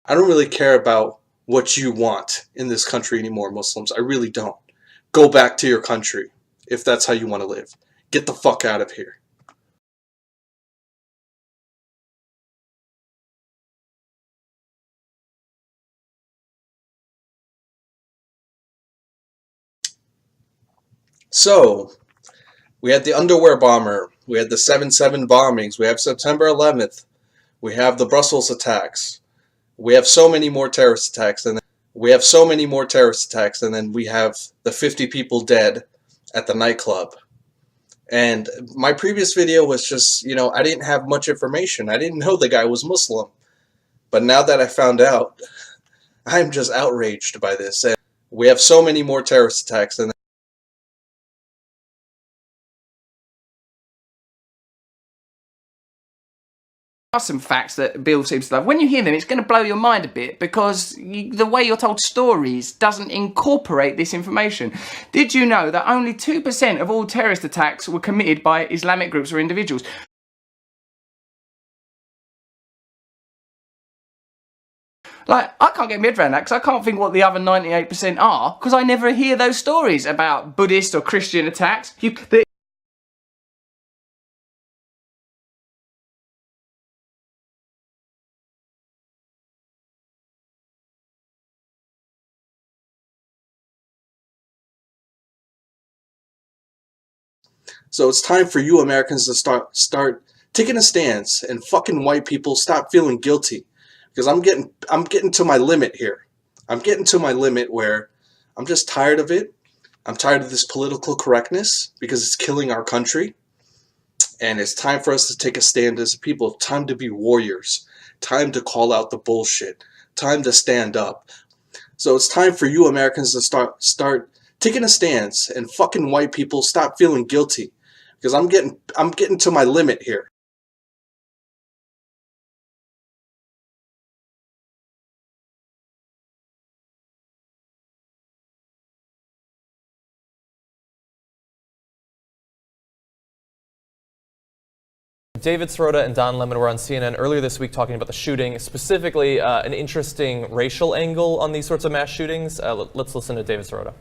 I don't really care about what you want in this country anymore, Muslims. I really don't. Go back to your country if that's how you want to live. Get the fuck out of here. So, we had the underwear bomber. We had the 7/7 bombings. We have September 11th. We have the Brussels attacks. We have so many more terrorist attacks, and then we have the 50 people dead at the nightclub. And my previous video was just, I didn't have much information. I didn't know the guy was Muslim. But now that I found out, I'm just outraged by this. And we have so many more terrorist attacks, and are some facts that Bill seems to love. When you hear them, it's going to blow your mind a bit because the way you're told stories doesn't incorporate this information. Did you know that only 2% of all terrorist attacks were committed by Islamic groups or individuals? Like, I can't get my head around that because I can't think what the other 98% are because I never hear those stories about Buddhist or Christian attacks. so it's time for you Americans to start taking a stance, and fucking white people stop feeling guilty, because I'm getting to my limit here. I'm getting to my limit where I'm just tired of it. I'm tired of this political correctness because it's killing our country. And it's time for us to take a stand as a people. Time to be warriors. Time to call out the bullshit. Time to stand up. So it's time for you Americans to start taking a stance, and fucking white people stop feeling guilty, because I'm getting to my limit here. David Sirota and Don Lemon were on CNN earlier this week talking about the shooting, specifically an interesting racial angle on these sorts of mass shootings. Let's listen to David Sirota.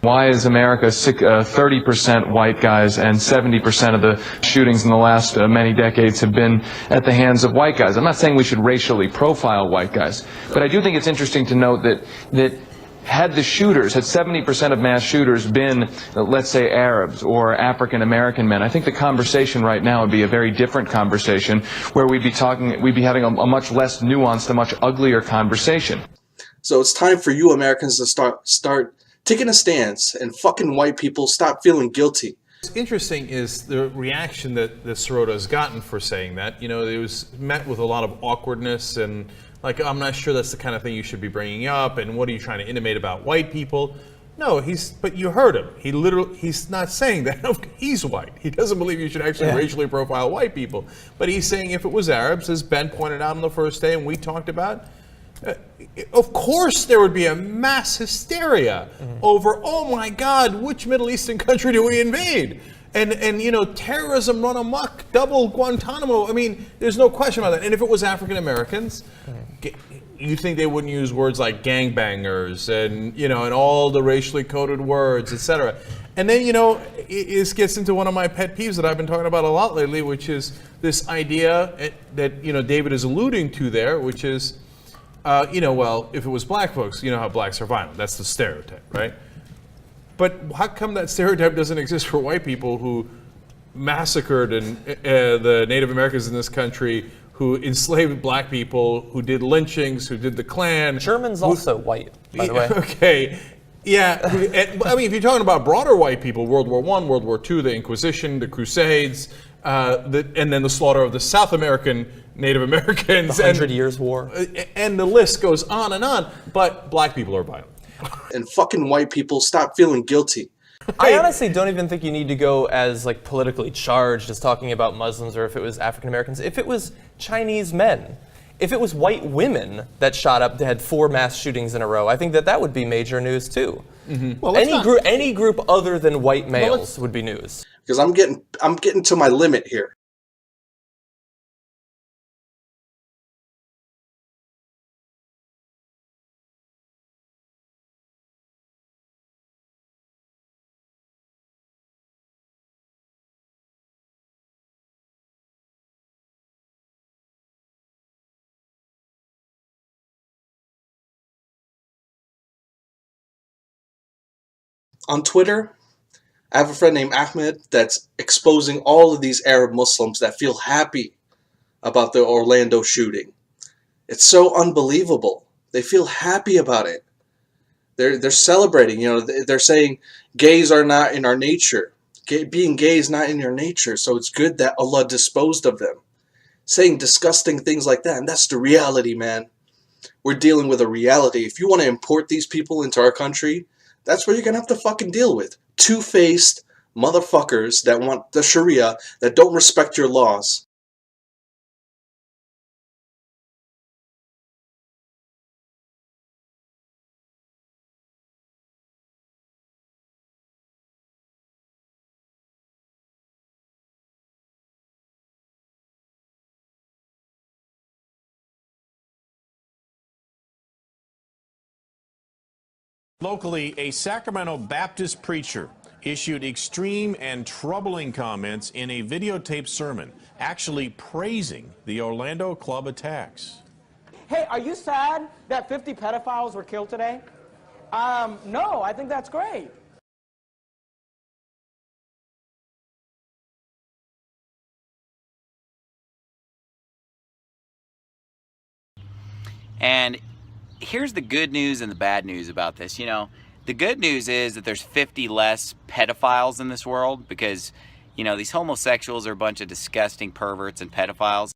Why is America 30% white guys, and 70% of the shootings in the last many decades have been at the hands of white guys? I'm not saying we should racially profile white guys, but I do think it's interesting to note that had 70% of mass shooters been, let's say, Arabs or African American men, I think the conversation right now would be a very different conversation, where we'd be having a much less nuanced, a much uglier conversation. So it's time for you Americans to start taking a stance, and fucking white people stop feeling guilty. What's interesting is the reaction that Sirota has gotten for saying that. It was met with a lot of awkwardness and like, I'm not sure that's the kind of thing you should be bringing up, and what are you trying to intimate about white people? No, but you heard him. He's not saying that. He's white. He doesn't believe you should actually racially profile white people. But he's saying if it was Arabs, as Ben pointed out on the first day and we talked about, of course there would be a mass hysteria over, oh my God, which Middle Eastern country do we invade? And terrorism run amok, double Guantanamo. I mean, there's no question about that. And if it was African Americans, you think they wouldn't use words like gangbangers and and all the racially coded words, etc. And then this gets into one of my pet peeves that I've been talking about a lot lately, which is this idea that David is alluding to there, which is well, if it was black folks, how blacks are violent. That's the stereotype, right? But how come that stereotype doesn't exist for white people who massacred the Native Americans in this country, who enslaved black people, who did lynchings, who did the Klan? German's also white, by the way. Okay. Yeah. I mean, if you're talking about broader white people, World War I, World War II, the Inquisition, the Crusades, and then the slaughter of the South American Native Americans. The 100 Years' War. And the list goes on and on. But black people are violent. And fucking white people stop feeling guilty. I honestly don't even think you need to go as politically charged as talking about Muslims, or if it was African Americans. If it was Chinese men, if it was white women that had 4 mass shootings in a row, I think that would be major news too. Well, any group other than white males would be news. Because I'm getting to my limit here. on Twitter, I have a friend named Ahmed that's exposing all of these Arab Muslims that feel happy about the Orlando shooting. It's so unbelievable. They feel happy about it. They're celebrating. They're saying gays are not in our nature. Being gay is not in your nature, so it's good that Allah disposed of them. Saying disgusting things like that, and that's the reality, man. We're dealing with a reality. If you want to import these people into our country, that's what you're going to have to fucking deal with. Two-faced motherfuckers that want the Sharia, that don't respect your laws. Locally, a Sacramento Baptist preacher issued extreme and troubling comments in a videotaped sermon, actually praising the Orlando club attacks. Hey, are you sad that 50 pedophiles were killed today? No, I think that's great. And here's the good news and the bad news about this. The good news is that there's 50 less pedophiles in this world because, these homosexuals are a bunch of disgusting perverts and pedophiles.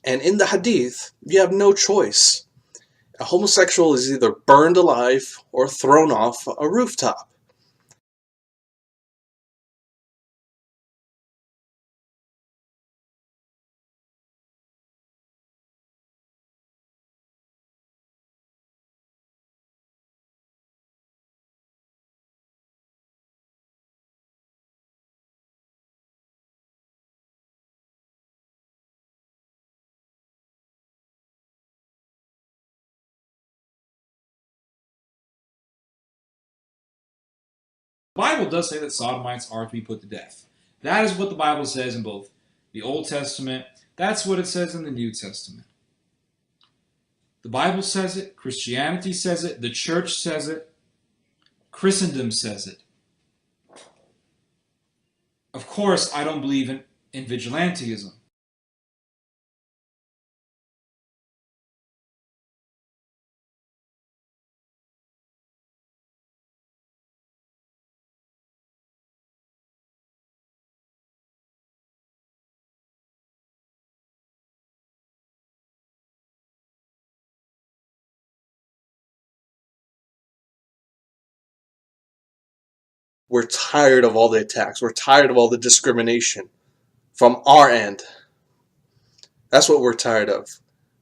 And in the hadith, you have no choice. A homosexual is either burned alive or thrown off a rooftop. The Bible does say that sodomites are to be put to death. That is what the Bible says in both the Old Testament. That's what it says in the New Testament. The Bible says it. Christianity says it. The church says it. Christendom says it. Of course, I don't believe in vigilantism. We're tired of all the attacks. We're tired of all the discrimination from our end. That's what we're tired of.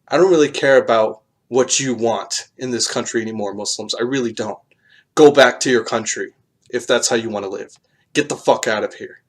I don't really care about what you want in this country anymore, Muslims. I really don't. Go back to your country if that's how you want to live. Get the fuck out of here.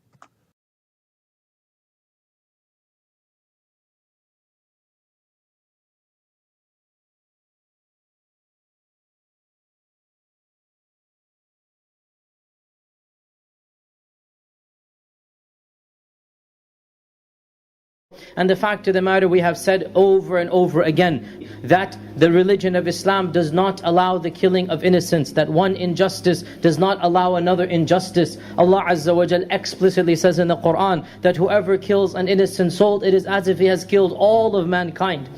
And the fact of the matter, we have said over and over again that the religion of Islam does not allow the killing of innocents, that one injustice does not allow another injustice. Allah Azza wa Jal explicitly says in the Quran that whoever kills an innocent soul, it is as if he has killed all of mankind.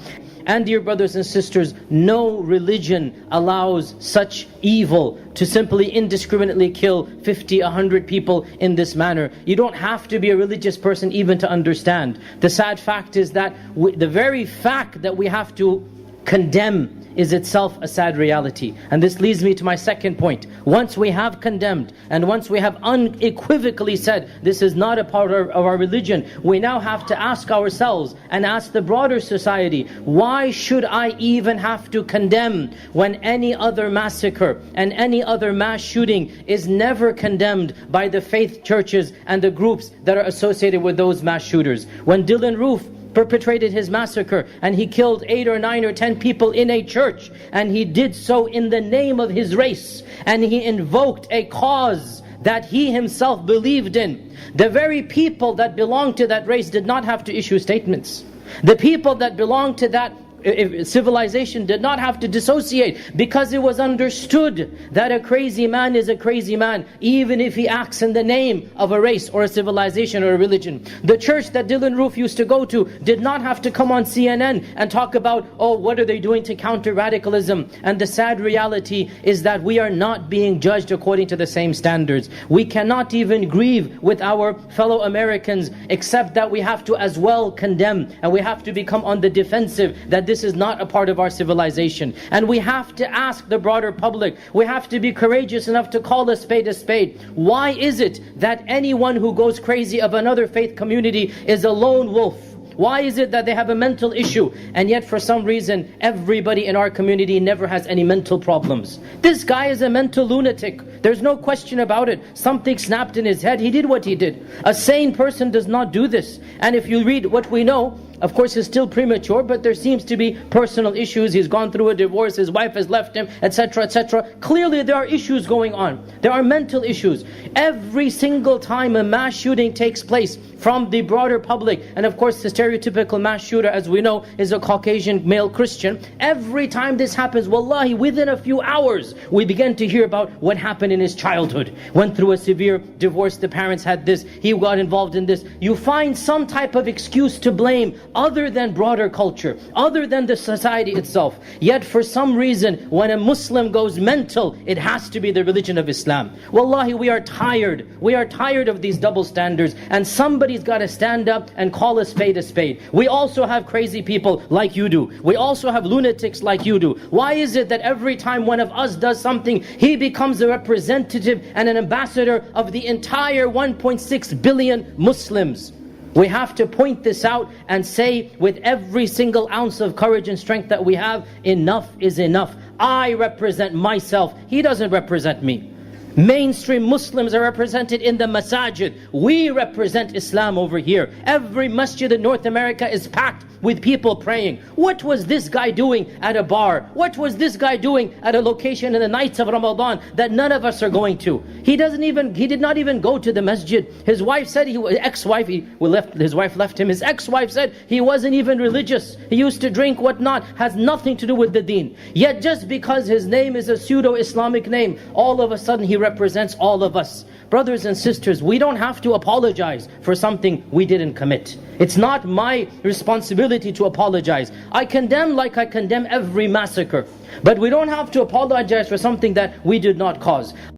And dear brothers and sisters, no religion allows such evil to simply indiscriminately kill 50, 100 people in this manner. You don't have to be a religious person even to understand. The sad fact is that the very fact that we have to condemn is itself a sad reality. And this leads me to my second point. Once we have condemned, and once we have unequivocally said this is not a part of our religion, we now have to ask ourselves and ask the broader society, why should I even have to condemn when any other massacre and any other mass shooting is never condemned by the faith churches and the groups that are associated with those mass shooters? When Dylan Roof perpetrated his massacre and he killed 8 or 9 or 10 people in a church, and he did so in the name of his race, and he invoked a cause that he himself believed in. The very people that belonged to that race did not have to issue statements. The people that belonged to that civilization did not have to dissociate, because it was understood that a crazy man is a crazy man, even if he acts in the name of a race or a civilization or a religion. The church that Dylan Roof used to go to did not have to come on CNN and talk about, oh, what are they doing to counter radicalism? And the sad reality is that we are not being judged according to the same standards. We cannot even grieve with our fellow Americans, except that we have to as well condemn, and we have to become on the defensive that this is not a part of our civilization. And we have to ask the broader public, we have to be courageous enough to call a spade a spade. Why is it that anyone who goes crazy of another faith community is a lone wolf? Why is it that they have a mental issue, and yet for some reason everybody in our community never has any mental problems? This guy is a mental lunatic. There's no question about it. Something snapped in his head. He did what he did. A sane person does not do this. And if you read what we know, of course he's still premature, but there seems to be personal issues. He's gone through a divorce, his wife has left him, etc., etc. Clearly there are issues going on. There are mental issues. Every single time a mass shooting takes place from the broader public, and of course the stereotypical mass shooter, as we know, is a Caucasian male Christian. Every time this happens, wallahi, within a few hours, we begin to hear about what happened in his childhood. Went through a severe divorce, the parents had this, he got involved in this. You find some type of excuse to blame other than broader culture, other than the society itself. Yet for some reason, when a Muslim goes mental, it has to be the religion of Islam. Wallahi, we are tired. We are tired of these double standards, and somebody's got to stand up and call a spade a spade. We also have crazy people like you do. We also have lunatics like you do. Why is it that every time one of us does something, he becomes a representative and an ambassador of the entire 1.6 billion Muslims? We have to point this out and say with every single ounce of courage and strength that we have, enough is enough. I represent myself. He doesn't represent me. Mainstream Muslims are represented in the masajid. We represent Islam over here. Every masjid in North America is packed with people praying. What was this guy doing at a bar? What was this guy doing at a location in the nights of Ramadan that none of us are going to? He did not even go to the masjid. His wife said, his wife left him. His ex-wife said he wasn't even religious. He used to drink, whatnot, has nothing to do with the deen. Yet just because his name is a pseudo-Islamic name, all of a sudden he represents all of us. Brothers and sisters, we don't have to apologize for something we didn't commit. It's not my responsibility to apologize. I condemn like I condemn every massacre. But we don't have to apologize for something that we did not cause.